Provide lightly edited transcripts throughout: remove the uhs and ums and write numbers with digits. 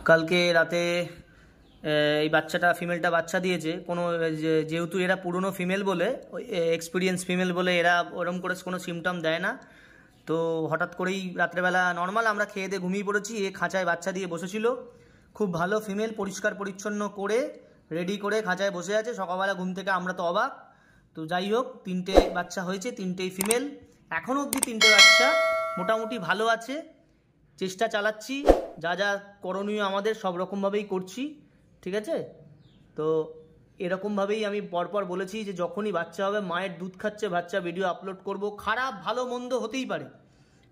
কালকে রাতে এই বাচ্চাটা ফিমেলটা বাচ্চা দিয়েছে। কোনো যেহেতু এরা পুরনো ফিমেল বলে, এক্সপিরিয়েন্স ফিমেল বলে এরা ওরম করে কোনো সিমটম দেয় না। তো হঠাৎ করেই রাত্রেবেলা নর্মাল আমরা খেয়ে দিয়ে ঘুমিয়ে পড়েছি, এ খাঁচায় বাচ্চা দিয়ে বসেছিল। খুব ভালো ফিমেল, পরিষ্কার পরিচ্ছন্ন করে রেডি করে খাঁচায় বসে আছে। সকালবেলা ঘুম থেকে আমরা তো অবাক। তো যাই হোক, 3টে বাচ্চা হয়েছে, 3টেই ফিমেল। এখনও অবধি 3টে বাচ্চা মোটামুটি ভালো আছে। চেষ্টা চালাচ্ছি, যা যা করণীয় আমাদের সব রকমভাবেই করছি, ঠিক আছে? তো এরকমভাবেই আমি পরপর বলেছি যে যখনই বাচ্চা হবে মায়ের দুধ খাচ্ছে বাচ্চা ভিডিও আপলোড করব। খারাপ ভালো মন্দ হতেই পারে,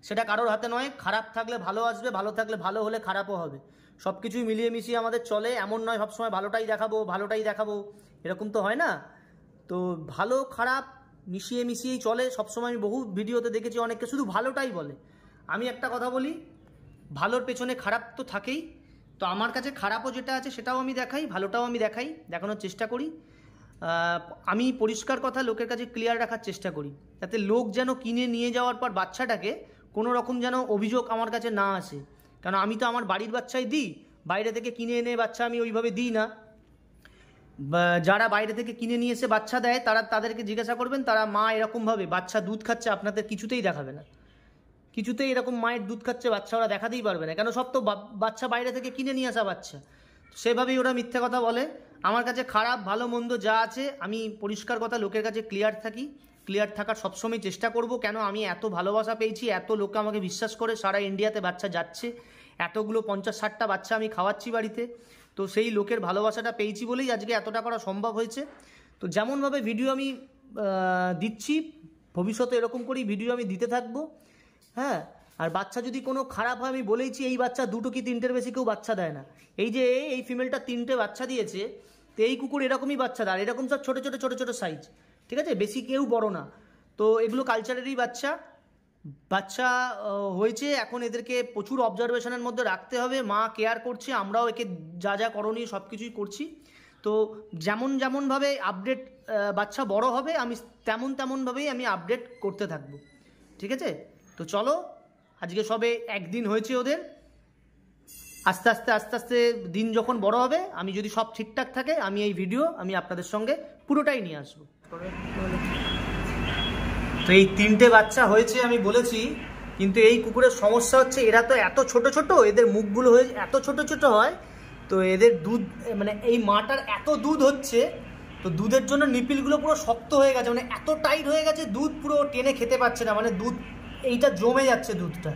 সেটা কারোর হাতে নয়। খারাপ থাকলে ভালো আসবে, ভালো থাকলে ভালো হলে খারাপও হবে। সব কিছুই মিলিয়ে মিশিয়ে আমাদের চলে, এমন নয় সবসময় ভালোটাই দেখাবো, এরকম তো হয় না। তো ভালো খারাপ মিশিয়ে মিশিয়েই চলে সবসময়। আমি বহু ভিডিওতে দেখেছি অনেকে শুধু ভালোটাই বলে। আমি একটা কথা বলি, ভালোর পেছনে খারাপ তো থাকেই। তো আমার কাছে খারাপও যেটা আছে সেটাও আমি দেখাই, ভালোটাও আমি দেখানোর চেষ্টা করি। আমি পরিষ্কার কথা লোকের কাছে ক্লিয়ার রাখার চেষ্টা করি, যাতে লোক যেন কিনে নিয়ে যাওয়ার পর বাচ্চাটাকে কোনো রকম যেন অভিযোগ আমার কাছে না আসে। কারণ আমি তো আমার বাড়ির বাচ্চাই দিই, বাইরে থেকে কিনে এনে বাচ্চা আমি ওইভাবে দিই না। যারা বাইরে থেকে কিনে নিয়ে এসে বাচ্চা দেয় তাদেরকে জিজ্ঞাসা করবেন, তারা মা এরকমভাবে বাচ্চা দুধ খাচ্ছে আপনাদের কিছুতেই দেখাবে না। কিছুতেই এরকম মায়ের দুধ খাচ্ছে বাচ্চা ওরা দেখাতেই পারবে না, কেন সব তো বাচ্চা বাইরে থেকে কিনে নিয়ে আসা বাচ্চা। সেভাবেই ওরা মিথ্যে কথা বলে। আমার কাছে খারাপ ভালো মন্দ যা আছে আমি পরিষ্কার কথা লোকের কাছে ক্লিয়ার থাকি, ক্লিয়ার থাকার সবসময় চেষ্টা করব। কেন আমি এত ভালোবাসা পেয়েছি, এত লোক আমাকে বিশ্বাস করে সারা ইন্ডিয়াতে বাচ্চা যাচ্ছে, এতগুলো 50-60টা বাচ্চা আমি খাওয়াচ্ছি বাড়িতে। তো সেই লোকের ভালোবাসাটা পেয়েছি বলেই আজকে এতটা করা সম্ভব হয়েছে। তো যেমনভাবে ভিডিও আমি দিচ্ছি, ভবিষ্যতে এরকম করেই ভিডিও আমি দিতে থাকবো। হ্যাঁ, আর বাচ্চা যদি কোনো খারাপ হয় আমি বলেইছি, এই বাচ্চা 2 কি 3টের বেশি কেউ বাচ্চা দেয় না। এই যে এই ফিমেলটা 3টে বাচ্চা দিয়েছে, তো এই কুকুর এরকমই বাচ্চা দেয়, এরকম সব ছোটো ছোটো সাইজ, ঠিক আছে? বেশি কেউ বড় না। তো এগুলো কালচারেরই বাচ্চা হয়েছে। এখন এদেরকে প্রচুর অবজারভেশনের মধ্যে রাখতে হবে। মা কেয়ার করছে, আমরাও একে যা যা করণীয় সব কিছুই করছি। তো যেমনভাবে আপডেট বাচ্চা বড় হবে আমি তেমনভাবেই আমি আপডেট করতে থাকবো, ঠিক আছে? তো চলো, আজকে সবে 1 দিন হয়েছে ওদের। আস্তে আস্তে দিন যখন বড় হবে, আমি যদি সব ঠিকঠাক থাকে আমি এই ভিডিও আমি আপনাদের সঙ্গে পুরোটাই নিয়ে আসবো। তো এই 3টে বাচ্চা হয়েছে আমি বলেছি, কিন্তু এই কুকুরের সমস্যা হচ্ছে এরা তো এত ছোট, এদের মুখগুলো হয়ে এত ছোট হয়। তো এদের দুধ মানে এই মাটার এত দুধ হচ্ছে, তো দুধের জন্য নিপিলগুলো পুরো শক্ত হয়ে গেছে, মানে এত টাইট হয়ে গেছে, দুধ পুরো টেনে খেতে পারছে না, মানে দুধ এইটা জমে যাচ্ছে দুধটা।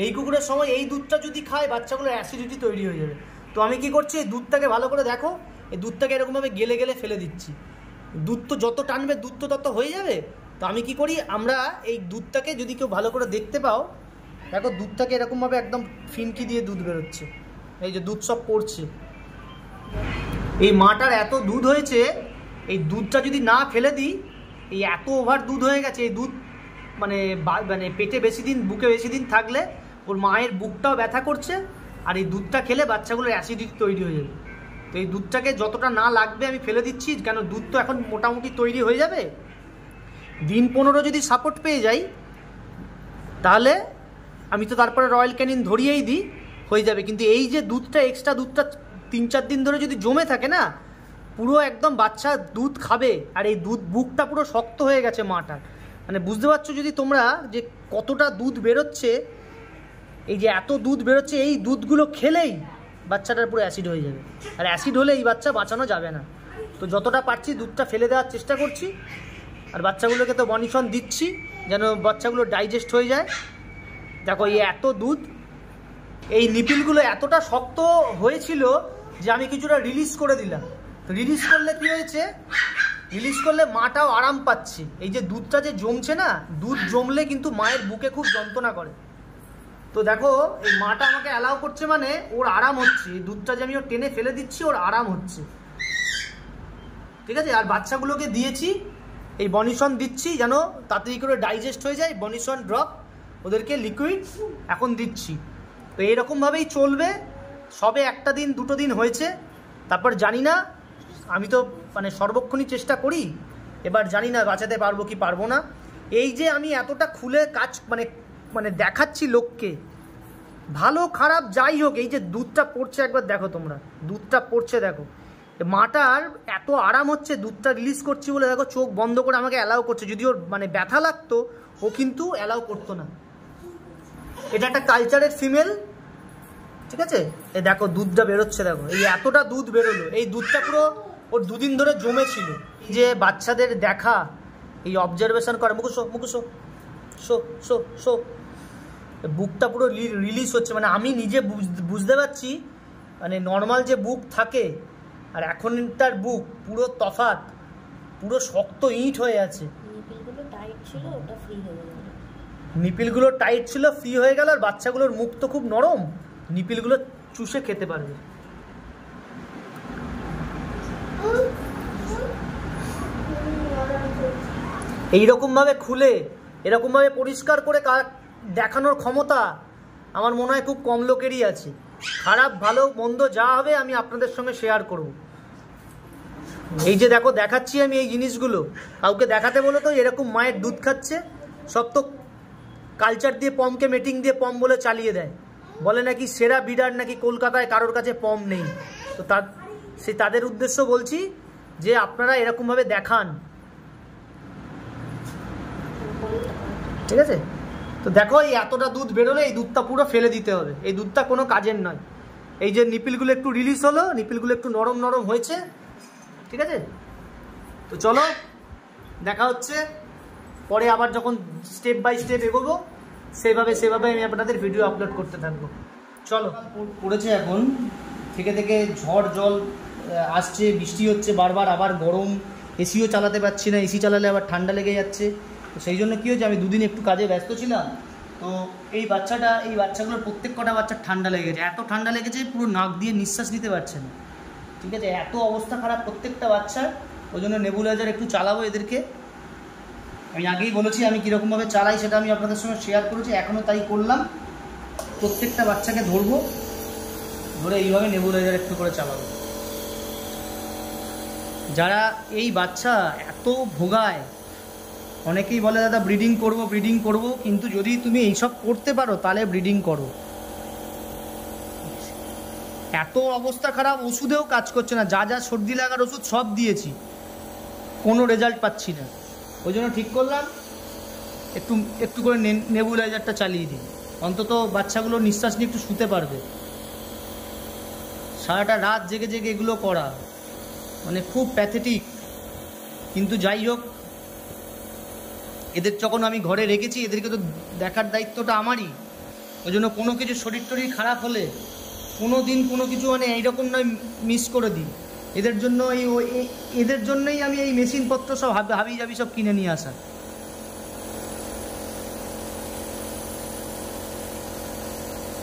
এই কুকুরের সময় এই দুধটা যদি খায় বাচ্চাগুলোর অ্যাসিডিটি তৈরি হয়ে যাবে। তো আমি কি করছি, এই দুধটাকে ভালো করে দেখো, এই দুধটাকে এরকমভাবে গেলে ফেলে দিচ্ছি। দুধ তো যত টানবে দুধ তো তত হয়ে যাবে। তো আমি কি করি, আমরা এই দুধটাকে যদি কেউ ভালো করে দেখতে পাও, দেখো দুধটাকে এরকমভাবে একদম ফিনকি দিয়ে দুধ বেরোচ্ছে, এই যে দুধ সব পড়ছে। এই মাটার এত দুধ হয়েছে, এই দুধটা যদি না ফেলে দিই, এই এত ওভার দুধ হয়ে গেছে, এই দুধ মানে পেটে বেশি দিন, বুকে বেশি দিন থাকলে ওর মায়ের বুকটাও ব্যথা করছে, আর এই দুধটা খেলে বাচ্চাগুলোর অ্যাসিডিটি তৈরি হয়ে যাবে। তো এই দুধটাকে যতটা না লাগবে আমি ফেলে দিচ্ছি, কেন দুধ তো এখন মোটামুটি তৈরি হয়ে যাবে। দিন 15 যদি সাপোর্ট পেয়ে যাই, তাহলে আমি তো তারপরে রয়্যাল ক্যানিন ধরিয়েই দিই, হয়ে যাবে। কিন্তু এই যে দুধটা এক্সট্রা দুধটা 3-4 দিন ধরে যদি জমে থাকে না, পুরো একদম বাচ্চা দুধ খাবে, আর এই দুধ বুকটা পুরো শক্ত হয়ে গেছে মাটার। মানে বুঝতে পারছো যদি তোমরা যে কতটা দুধ বেরোচ্ছে, এই যে এত দুধ বেরোচ্ছে, এই দুধগুলো খেলেই বাচ্চাটার পুরো অ্যাসিড হয়ে যাবে, আর অ্যাসিড হলে এই বাচ্চা বাঁচানো যাবে না। তো যতটা পারছি দুধটা ফেলে দেওয়ার চেষ্টা করছি, আর বাচ্চাগুলোকে তো বনিশন দিচ্ছি যেন বাচ্চাগুলো ডাইজেস্ট হয়ে যায়। দেখো এই এত দুধ, এই নিপিলগুলো এতটা শক্ত হয়েছিল যে আমি কিছুটা রিলিজ করে দিলাম। রিলিজ করলে কি হয়েছে, রিলিজ করলে মাটাও আরাম পাচ্ছে। এই যে দুধটা যে জমছে না, দুধ জমলে কিন্তু মায়ের বুকে খুব যন্ত্রণা করে। তো দেখো এই মাটা আমাকে অ্যালাউ করছে, মানে ওর আরাম হচ্ছে। এই দুধটা যে আমি ওর টেনে ফেলে দিচ্ছি, ওর আরাম হচ্ছে, ঠিক আছে? আর বাচ্চাগুলোকে দিয়েছি এই বনিশন দিচ্ছি যেন তাড়াতাড়ি করে ডাইজেস্ট হয়ে যায়। বনিশন ড্রপ ওদেরকে লিকুইড এখন দিচ্ছি। তো এইরকমভাবেই চলবে। সবে 1টা দিন 2টো দিন হয়েছে, তারপর জানি না, আমি তো মানে সর্বক্ষণই চেষ্টা করি, এবার জানি না বাঁচাতে পারবো কি পারবো না। এই যে আমি এতটা খুলে কাজ মানে দেখাচ্ছি লোককে, ভালো খারাপ যাই হোক, এই যে দুধটা পড়ছে একবার দেখো তোমরা, দুধটা পড়ছে দেখো, মাটার এত আরাম হচ্ছে দুধটা রিলিজ করছি বলে, দেখো চোখ বন্ধ করে আমাকে অ্যালাউ করছে। যদি ওর মানে ব্যথা লাগতো ও কিন্তু অ্যালাউ করতো না। এটা একটা কালচারের ফিমেল, ঠিক আছে? এই দেখো দুধটা বেরোচ্ছে, দেখো এই এতটা দুধ বেরোলো। এই দুধটা পুরো ওর দুদিন ধরে জমেছিল। এই যে বাচ্চাদের দেখা, এই অবজারভেশন করে, মুখো মুখো শো শো শো, বুকটা পুরো রিলিজ হচ্ছে। মানে আমি নিজে বুঝতে পারছি, মানে নর্মাল যে বুক থাকে আর এখনটার বুক পুরো তফাৎ, পুরো শক্ত ইট হয়ে আছে। নিপিলগুলো টাইট ছিল, ওটা ফ্রি হয়ে গেল। নিপিলগুলো টাইট ছিল, ফ্রি হয়ে গেল। আর বাচ্চাগুলোর মুখ তো খুব নরম, নিপিলগুলো চুষে খেতে পারবে। এইরকমভাবে খুলে এরকমভাবে পরিষ্কার করে দেখানোর ক্ষমতা আমার মনে হয় খুব কম লোকেরই আছে। খারাপ ভালো মন্দ যা হবে আমি আপনাদের সঙ্গে শেয়ার করব। এই যে দেখো দেখাচ্ছি আমি এই জিনিসগুলো, কাউকে দেখাতে বলে তো এরকম মায়ের দুধ খাচ্ছে, সব তো কালচার দিয়ে পমকে মিটিং দিয়ে পম বলে চালিয়ে দেয়, বলে নাকি সেরা বিডার নাকি কলকাতায় কারোর কাছে পম নেই। তো তাদের উদ্দেশ্য বলছি যে আপনারা এরকমভাবে দেখান, ঠিক আছে? তো দেখো এই এতটা দুধ বেরোলে এই দুধটা পুরো ফেলে দিতে হবে, এই দুধটা কোনো কাজের নয়। এই যে নিপিলগুলো একটু রিলিজ হলো, নিপিলগুলো একটু নরম নরম হয়েছে, ঠিক আছে? তো চলো দেখা হচ্ছে পরে, আবার যখন স্টেপ বাই স্টেপ এগোবো সেভাবে আমি আপনাদের ভিডিও আপলোড করতে থাকবো। চলো, পড়েছে এখন থেকে থেকে ঝড় জল আসছে, বৃষ্টি হচ্ছে বারবার, আবার গরম, এসিও চালাতে পারছি না, এসি চালালে আবার ঠান্ডা লেগে যাচ্ছে। তো সেই জন্য কী হয়েছে, আমি দুদিন একটু কাজে ব্যস্ত ছিলাম। তো এই বাচ্চাগুলোর প্রত্যেক কটা বাচ্চার ঠান্ডা লেগেছে, এত ঠান্ডা লেগেছে পুরো নাক দিয়ে নিঃশ্বাস নিতে পারছে না, ঠিক আছে? এত অবস্থা খারাপ প্রত্যেকটা বাচ্চার। ওই জন্য নেবুলাইজার একটু চালাবো এদেরকে। আমি আগেই বলেছি আমি কীরকমভাবে চালাই সেটা আমি আপনাদের সঙ্গে শেয়ার করেছি, এখনও তাই করলাম। প্রত্যেকটা বাচ্চাকে ধরবো, ধরে এইভাবে নেবুলাইজার একটু করে চালাবো। যারা এই বাচ্চা এত ভোগায়, অনেকেই বলে দাদা ব্রিডিং করব, কিন্তু যদি তুমি এইসব করতে পারো তাহলে ব্রিডিং করো। এত অবস্থা খারাপ, ওষুধেও কাজ করছে না, যা সর্দি লাগার ওষুধ সব দিয়েছি, কোনো রেজাল্ট পাচ্ছি না। ওই জন্য ঠিক করলাম একটু করে নেবুলাইজারটা চালিয়ে দিই, অন্তত বাচ্চাগুলো নিঃশ্বাস নিয়ে একটু শুতে পারবে। সারাটা রাত জেগে জেগে এগুলো করা মানে খুব প্যাথেটিক। কিন্তু যাই হোক, এদের যখন আমি ঘরে রেখেছি এদেরকে তো দেখার দায়িত্বটা আমারই। ওই জন্য কোনো কিছু শরীর টরীর খারাপ হলে কোনো দিন কোনো কিছু মানে এইরকম নয় মিস করে দিই। এদের জন্যই আমি এই মেশিনপত্র সব হাবি যাবি সব কিনে নিয়ে আসা।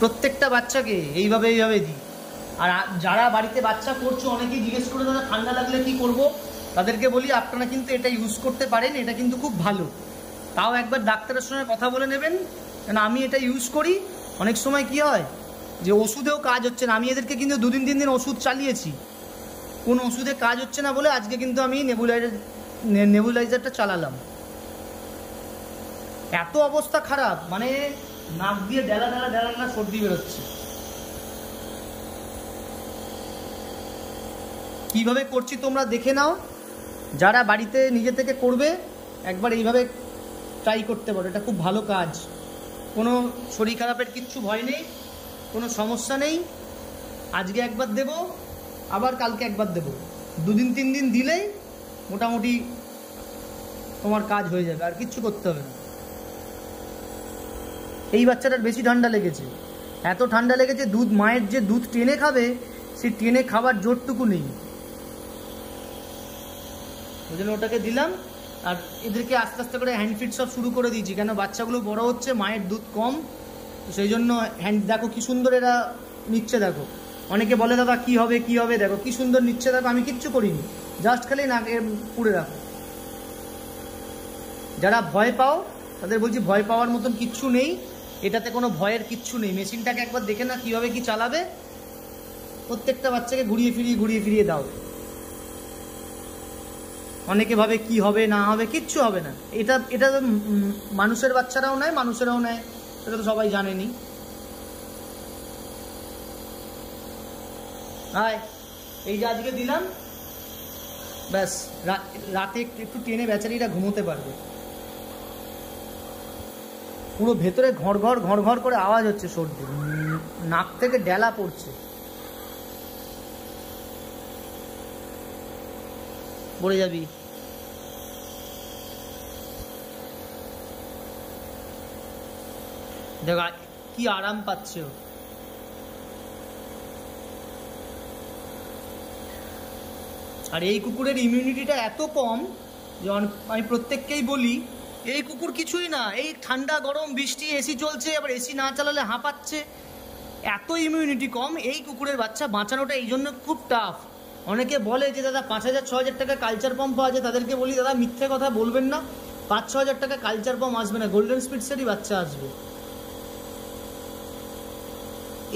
প্রত্যেকটা বাচ্চাকে এইভাবে দিই। আর যারা বাড়িতে বাচ্চা করছো অনেকেই জিজ্ঞেস করে দাদা ঠান্ডা লাগলে কি করব, তাদেরকে বলি আপনারা কিন্তু এটা ইউজ করতে পারেন, এটা কিন্তু খুব ভালো। তাও একবার ডাক্তারের সঙ্গে কথা বলে নেবেন, কারণ আমি এটা ইউজ করি। অনেক সময় কি হয় যে ওষুধেও কাজ হচ্ছে না, আমি এদেরকে কিন্তু 2-3 দিন ওষুধ চালিয়েছি, কোন ওষুধে কাজ হচ্ছে না বলে আজকে কিন্তু আমি নেবুলাইজারটা চালালাম। এত অবস্থা খারাপ, মানে নাক দিয়ে ডেলা সর্দি বেরোচ্ছে। কিভাবে করছি তোমরা দেখে নাও, যারা বাড়িতে নিজে থেকে করবে একবার এইভাবে ট্রাই করতে পারো, এটা খুব ভালো কাজ। কোনো শরীর খারাপের কিচ্ছু ভয় নেই, কোনো সমস্যা নেই। আজকে একবার দেব, আবার কালকে একবার দেব, 2-3 দিন দিলেই মোটামুটি তোমার কাজ হয়ে যাবে, আর কিচ্ছু করতে হবে না। এই বাচ্চাটার বেশি ঠান্ডা লেগেছে, এত ঠান্ডা লেগেছে মায়ের যে দুধ টেনে খাবে সেই টেনে খাবার জোরটুকু নেই। ওই জন্য ওটাকে দিলাম। আর এদেরকে আস্তে আস্তে করে হ্যান্ড ফিড সব শুরু করে দিয়েছি, কেন বাচ্চাগুলো বড় হচ্ছে, মায়ের দুধ কম, সেই জন্য দেখো কি সুন্দর এরা নিচ্ছে। দেখো অনেকে বলে দাদা কি হবে, দেখো কি সুন্দর নিচ্ছে, দেখো আমি কিচ্ছু করিনি, জাস্ট খালি নাকে পুড়ে রাখো। যারা ভয় পাও তাদের বলছি ভয় পাওয়ার মতন কিচ্ছু নেই, এটাতে কোনো ভয়ের কিচ্ছু নেই। মেশিনটাকে একবার দেখে না কীভাবে কি চালাবে, প্রত্যেকটা বাচ্চাকে ঘুরিয়ে ফিরিয়ে দাও। অনেকে ভাবে কি হবে না হবে, কিচ্ছু হবে না। এটা মানুষের বাচ্চারাও নেয়, মানুষেরাও নেয়, সেটা তো সবাই জানেনি। আয়, এই যে আজকে দিলাম, ব্যাস রাতে একটু টেনে বেচারিটা ঘুমোতে পারবে। পুরো ভেতরে ঘড় ঘড় করে আওয়াজ হচ্ছে, সর্দি, নাক থেকে ডেলা পড়ছে। পড়ে যাবি। দেখো কি আরাম পাচ্ছে ও। আর এই কুকুরের ইমিউনিটিটা এত কম যে আমি প্রত্যেককেই বলি, এই কুকুর কিছুই না, এই ঠান্ডা গরম বৃষ্টি এসি চলছে, আবার এসি না চালালে হাঁপাচ্ছে, এত ইমিউনিটি কম। এই কুকুরের বাচ্চা বাঁচানোটা এই জন্য খুব টাফ। অনেকে বলে যে দাদা 5,000-6,000 টাকা কালচার পাম্প আছে, তাদেরকে বলি দাদা মিথ্যে কথা বলবেন না, 5-6 টাকা কালচার পাম্প আসবে না, গোল্ডেন স্পিডসেরই বাচ্চা আসবে।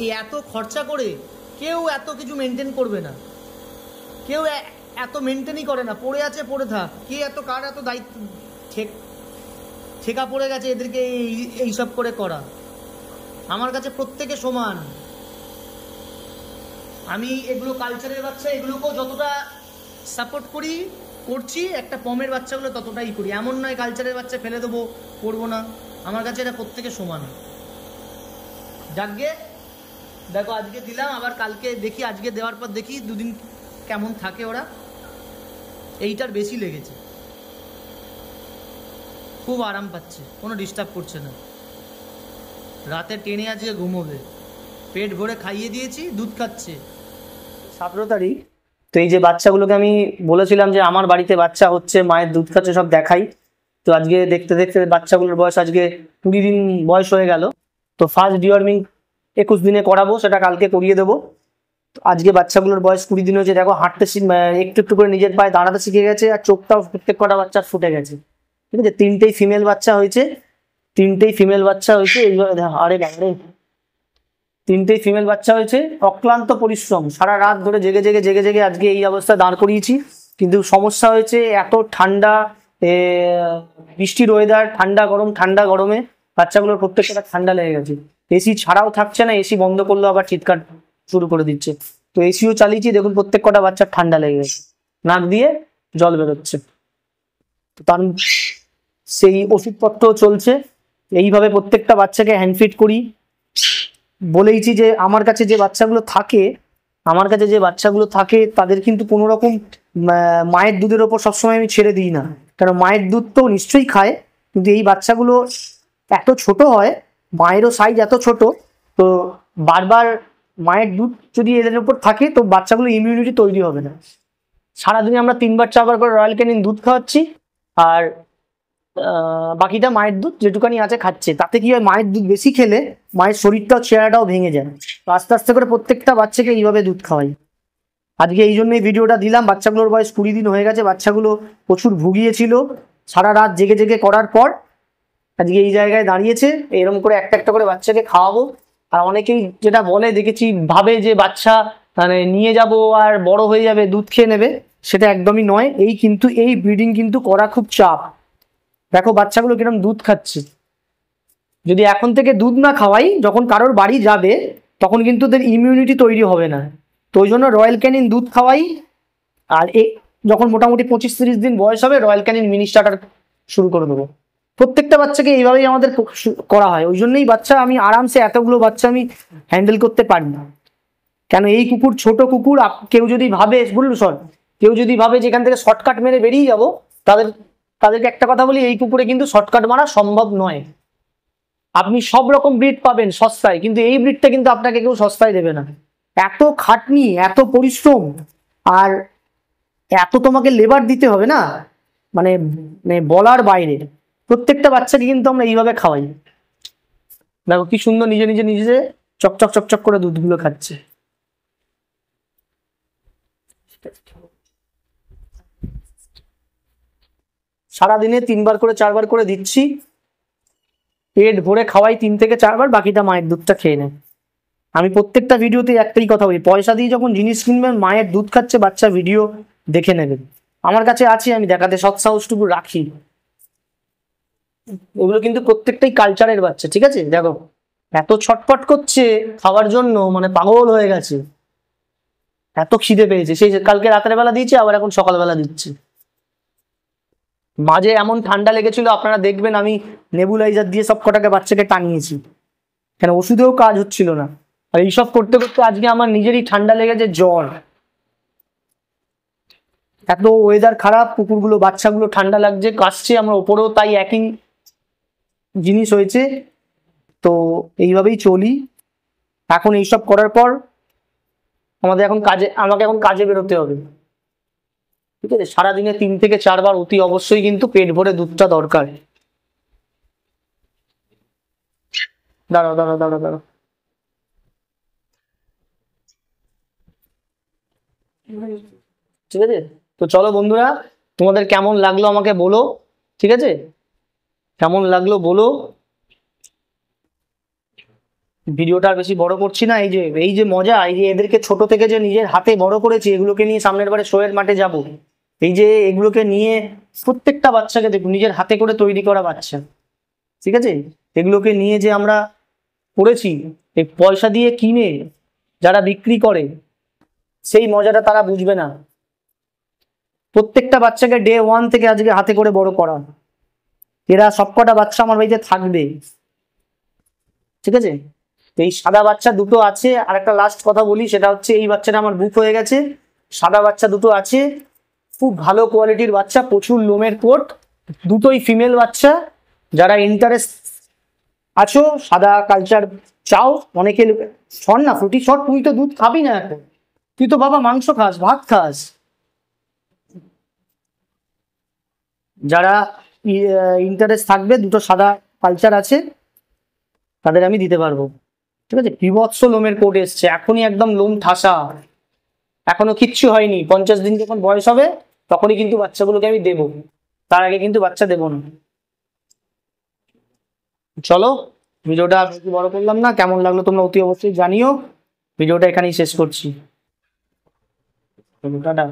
এই এত খরচা করে কেউ এত কিছু মেনটেন করবে না, কেউ এত মেনটেনই করে না, পড়ে আছে পড়ে থাক, কে এত কার এত দায়িত্ব ঠেকা পড়ে গেছে এদেরকে এইসব করে করা। আমার কাছে প্রত্যেকে সমান। আমি এগুলো কালচারের বাচ্চা, এগুলোকেও যতটা সাপোর্ট করছি, একটা পমের বাচ্চাগুলো ততটাই করি। এমন নয় কালচারের বাচ্চা ফেলে দেবো, করবো না। আমার কাছে এটা প্রত্যেকে সমান। যাকগে, দেখো আজকে দিলাম, আবার কালকে দেখি, আজকে দেওয়ার পর দেখি 2 দিন কেমন থাকে ওরা। এইটার বেশি লেগেছে, খুব আরাম পাচ্ছে, কোনো ডিস্টার্ব করছে না। রাতে টেনে আজকে ঘুমোবে, পেট ভরে খাইয়ে দিয়েছি, দুধ খাচ্ছে। 17 তারিখ। তো এই যে বাচ্চাগুলোকে আমি বলেছিলাম যে আমার বাড়িতে বাচ্চা হচ্ছে, মায়ের দুধ খাচ্ছে, সব দেখাই। তো আজকে দেখতে দেখতে বাচ্চাগুলোর বয়স আজকে 20 দিন বয়স হয়ে গেল। তো ফার্স্ট ডিওয়ার্মিং 21 দিনে করাবো, সেটা কালকে করিয়ে দেবো। আজকে বাচ্চাগুলোর বয়স 20 দিন হয়েছে। দেখো হাঁটতে একটু একটু করে নিজের পায়ে দাঁড়াতে শিখে গেছে, আর চোখটাও প্রত্যেক কটা বাচ্চার ফুটে গেছে। ঠিক আছে, 3টেই ফিমেল বাচ্চা হয়েছে, 3টেই ফিমেল বাচ্চা হয়েছে। এইভাবে আরে বাবারে, 3টেই ফিমেল বাচ্চা হয়েছে। অক্লান্ত পরিশ্রম, সারা রাত ধরে জেগে জেগে আজকে এই অবস্থায় দাঁড় করিয়েছি। কিন্তু সমস্যা হয়েছে, এত ঠান্ডা বৃষ্টির ওয়েদার, ঠান্ডা গরমে বাচ্চাগুলোর প্রত্যেকটা ঠান্ডা লেগে গেছে। এসি ছাড়াও থাকছে না, এসি বন্ধ করলেও আবার চিৎকার শুরু করে দিচ্ছে। তো এসিও চালিয়েছি, দেখুন প্রত্যেক কটা বাচ্চার ঠান্ডা লেগে গেছে, নাক দিয়ে জল বেরোচ্ছে। তো তার সেই ওষুধপত্র চলছে। এইভাবে প্রত্যেকটা বাচ্চাকে হ্যান্ডফিড করি। বলেইছি যে আমার কাছে যে বাচ্চাগুলো থাকে তাদের কিন্তু কোনো রকম মায়ের দুধের ওপর সবসময় আমি ছেড়ে দিই না, কারণ মায়ের দুধ তো নিশ্চয়ই খায়, কিন্তু এই বাচ্চাগুলো এত ছোট হয়, মায়েরও সাইজ এত ছোট, তো বারবার মায়ের দুধ যদি এদের উপর থাকে তো বাচ্চাগুলো ইমিউনিটি তৈরি হবে না। সারাদিনে আমরা 3-4 করে রয়্যাল ক্যানিন দুধ খাওয়াচ্ছি, আর বাকিটা মায়ের দুধ যেটুকানি আছে খাচ্ছে। তাতে কি হয়, মায়ের দুধ বেশি খেলে মায়ের শরীরটাও, চেহারাটাও ভেঙে যায়। তো আস্তে আস্তে করে প্রত্যেকটা বাচ্চাকে এইভাবে দুধ খাওয়াই। আজকে এই জন্যই ভিডিওটা দিলাম। বাচ্চাগুলোর বয়স 20 দিন হয়ে গেছে, বাচ্চাগুলো প্রচুর ভুগিয়েছিল, সারা রাত জেগে করার পর আজকে এই জায়গায় দাঁড়িয়েছে। এরকম করে একটা একটা করে বাচ্চাকে খাওয়াবো। আর অনেকেই যেটা বলে দেখেছি, ভাবে যে বাচ্চা মানে নিয়ে যাব আর বড় হয়ে যাবে, দুধ খেয়ে নেবে, সেটা একদমই নয়। এই ব্রিডিং কিন্তু করা খুব চাপ। দেখো বাচ্চাগুলো কিরকম দুধ খাচ্ছে। যদি এখন থেকে দুধ না খাওয়াই, যখন কারোর বাড়ি যাবে তখন কিন্তু ওদের ইমিউনিটি তৈরি হবে না। তো ওই জন্য রয়্যাল ক্যানিন দুধ খাওয়াই। আর যখন মোটামুটি 25-30 দিন বয়স হবে, রয়্যাল ক্যানিন মিনি স্টার্টার শুরু করে দেবো। প্রত্যেকটা বাচ্চাকে এইভাবেই আমাদের করা হয়। ওই জন্যই বাচ্চা আমি আরামসে এতগুলো বাচ্চা আমি হ্যান্ডেল করতে পারি না। কেন, এই কুকুর ছোট কুকুর, কেউ যদি ভাবে যে এখান থেকে শর্টকাট মেরে বেরিয়ে যাবো, তাদেরকে একটা কথা বলি, এই কুকুরে কিন্তু শর্টকাট মারা সম্ভব নয়। আপনি সব রকম ব্রিড পাবেন সস্তায়, কিন্তু এই ব্রিডটা কিন্তু আপনাকে কেউ সস্তায় দেবে না। এত খাটনি, এত পরিশ্রম, আর এত তোমাকে লেবার দিতে হবে না, মানে বলার বাইরে। প্রত্যেকটা বাচ্চাকে কিন্তু আমরা এইভাবে খাওয়াই। দেখো কি সুন্দর নিজে চকচক করে দুধগুলো খাচ্ছে। সারাদিনে 3 করে 4 করে দিচ্ছি। পেট ভরে খাওয়াই 3 থেকে 4 বার, বাকিটা মায়ের দুধটা খেয়ে নেয়। আমি প্রত্যেকটা ভিডিওতে একটাই কথা বলি, পয়সা দিয়ে যখন জিনিস কিনবেন, মায়ের দুধ খাচ্ছে বাচ্চা ভিডিও দেখে নেবেন। আমার কাছে আছে, আমি দেখাতে সৎসাহসটুকু রাখি। ওগুলো কিন্তু প্রত্যেকটাই কালচারের বাচ্চা। ঠিক আছে, দেখো এত ছটফট করছে খাওয়ার জন্য, মানে পাগল হয়ে গেছে। এত খিদে পেয়েছে, সেই কালকে রাতের বেলা দিয়েছে, আবার এখন সকালবেলা দিচ্ছে। মাঝে এমন ঠান্ডা লেগেছিল, আপনারা দেখবেন আমি নেবুলাইজার দিয়ে সব কটাকে বাচ্চাকে টানিয়েছি, কেন ওষুধেও কাজ হচ্ছিল না। আর এইসব করতে করতে আজকে আমার নিজেরই ঠান্ডা লেগেছে, জ্বর। এত ওয়েদার খারাপ, কুকুরগুলো বাচ্চাগুলো ঠান্ডা লাগছে, কাশছে, আমার ওপরেও তাই একই জিনিস হয়েছে। তো এইভাবেই চলি। এখন এইসব করার পর আমাকে এখন কাজে বেরোতে হবে, ঠিক আছে? সারাদিনে 3 থেকে 4 বার অতি অবশ্যই কিন্তু পেট ভরে দুধটা দরকার। দাঁড়াও দাঁড়াও দাঁড়াও দাঁড়াও, ঠিক আছে? তো চলো বন্ধুরা, তোমাদের কেমন লাগলো আমাকে বলো, ঠিক আছে? কেমন লাগলো বলো। ভিডিওটা আর বেশি বড় করছি না। এই যে মজা, এই যে এদেরকে ছোট থেকে যে নিজের হাতে বড় করেছি, এগুলোকে নিয়ে সামনের বারে শোয়ের মাঠে যাব, এই যে এগুলোকে নিয়ে প্রত্যেকটা বাচ্চাকে দেখুন, নিজের হাতে করে তৈরি করা বাচ্চা, ঠিক আছে? এগুলোকে নিয়ে যে আমরা করেছি, এই পয়সা দিয়ে কিনে যারা বিক্রি করে, সেই মজাটা তারা বুঝবে না। প্রত্যেকটা বাচ্চাকে ডে 1 থেকে আজকে হাতে করে বড় করা। এরা সবকটা বাচ্চা আমার বাড়িতে থাকবে, ঠিক আছে? এই সাদা বাচ্চা দুটো আছে। আর একটা লাস্ট কথা বলি, সেটা হচ্ছে এই বাচ্চাটা আমার বুক হয়ে গেছে। সাদা বাচ্চা দুটো আছে, খুব ভালো কোয়ালিটির বাচ্চা, প্রচুর লোমের কোট, দুটোই ফিমেল বাচ্চা। যারা ইন্টারেস্ট আছো, সাদা কালচার চাও, অনেকে শর না ফ্রুটি শর, তুই তো দুধ খাবি না এখন, তুই তো বাবা মাংস খাস, ভাত খাস। যারা ইন্টারেস্ট থাকবে, দুটো সাদা কালচার আছে, তাদের আমি দিতে পারবো, ঠিক আছে? বিভৎস লোমের কোট এসছে, এখনই একদম লোম ঠাসা, এখনো কিচ্ছু হয়নি। 50 দিন যখন বয়স হবে তখনই কিন্তু বাচ্চাগুলোকে আমি দেবো, তার আগে কিন্তু বাচ্চা দেবো না। চলো, ভিডিওটা বেশি বড় করলাম না, কেমন লাগলো তোমরা অতি অবশ্যই জানিও। ভিডিওটা এখানেই শেষ করছি, টাটা।